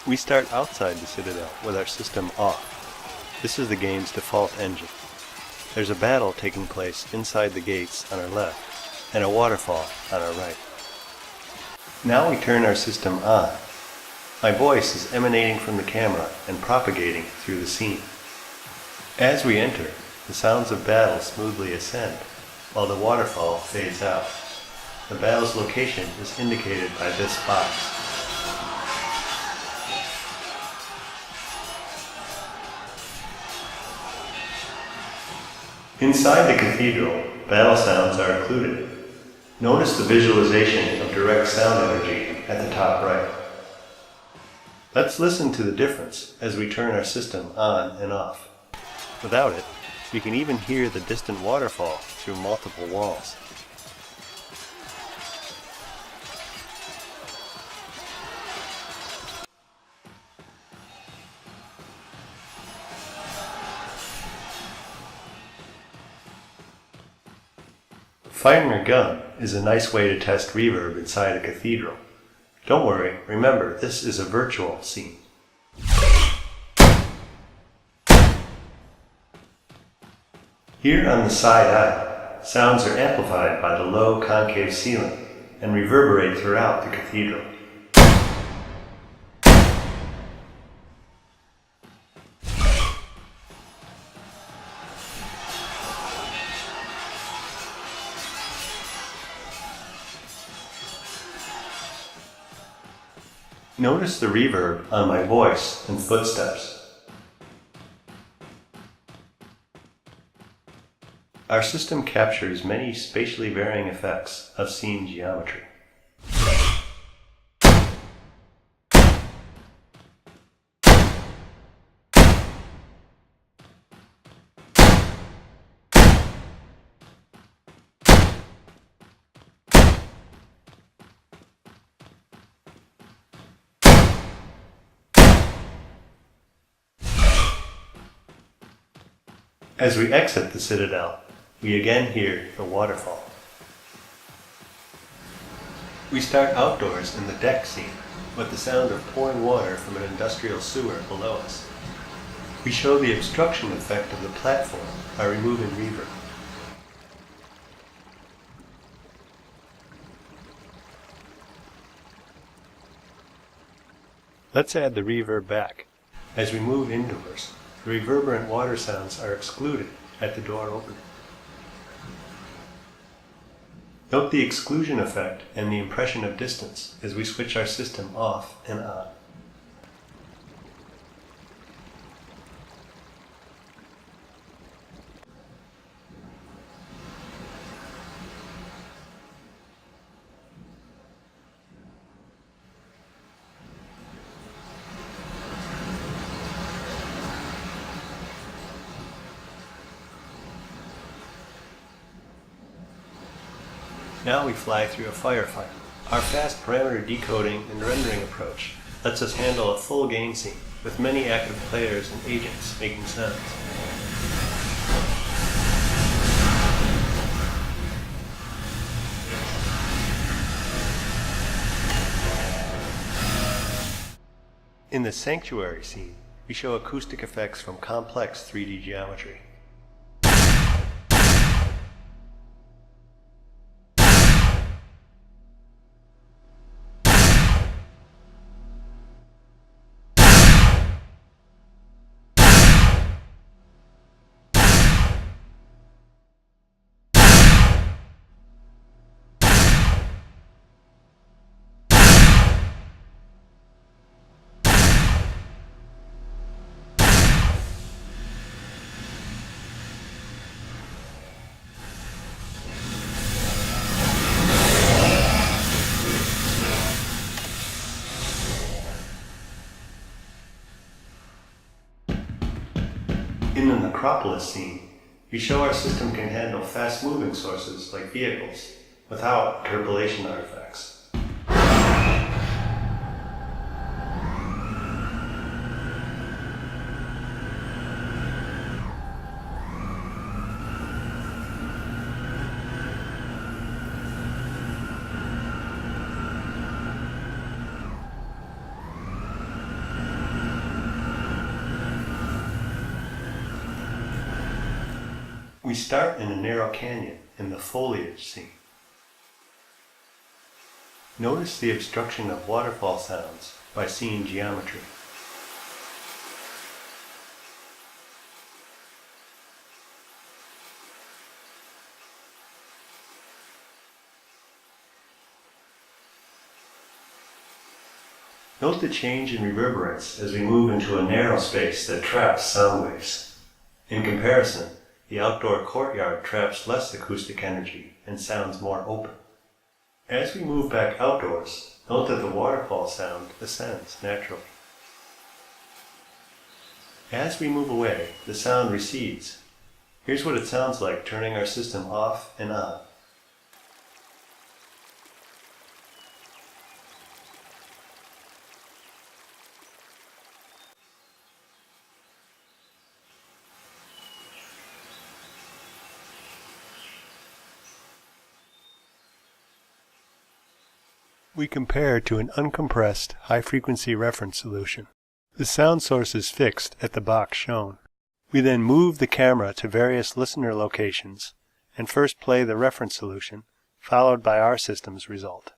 We start outside the Citadel with our system off. This is the game's default engine. There's a battle taking place inside the gates on our left, and a waterfall on our right. Now we turn our system on. My voice is emanating from the camera and propagating through the scene. As we enter, the sounds of battle smoothly ascend, while the waterfall fades out. The battle's location is indicated by this box. Inside the cathedral, battle sounds are included. Notice the visualization of direct sound energy at the top right. Let's listen to the difference as we turn our system on and off. Without it, we can even hear the distant waterfall through multiple walls. Firing a gun is a nice way to test reverb inside a cathedral. Don't worry, remember, this is a virtual scene. Here on the side eye, sounds are amplified by the low concave ceiling and reverberate throughout the cathedral. Notice the reverb on my voice and footsteps. Our system captures many spatially varying effects of scene geometry. As we exit the Citadel, we again hear the waterfall. We start outdoors in the deck scene, with the sound of pouring water from an industrial sewer below us. We show the obstruction effect of the platform by removing reverb. Let's add the reverb back. As we move indoors, the reverberant water sounds are excluded at the door opening. Note the exclusion effect and the impression of distance as we switch our system off and on. Now we fly through a firefight. Our fast parameter decoding and rendering approach lets us handle a full game scene with many active players and agents making sounds. In the sanctuary scene, we show acoustic effects from complex 3D geometry. In the necropolis scene, we show our system can handle fast-moving sources like vehicles without interpolation artifacts. We start in a narrow canyon in the foliage scene. Notice the obstruction of waterfall sounds by seeing geometry. Note the change in reverberance as we move into a narrow space that traps sound waves. In comparison, the outdoor courtyard traps less acoustic energy and sounds more open. As we move back outdoors, note that the waterfall sound ascends naturally. As we move away, the sound recedes. Here's what it sounds like turning our system off and on. We compare to an uncompressed, high-frequency reference solution. The sound source is fixed at the box shown. We then move the camera to various listener locations and first play the reference solution, followed by our system's result.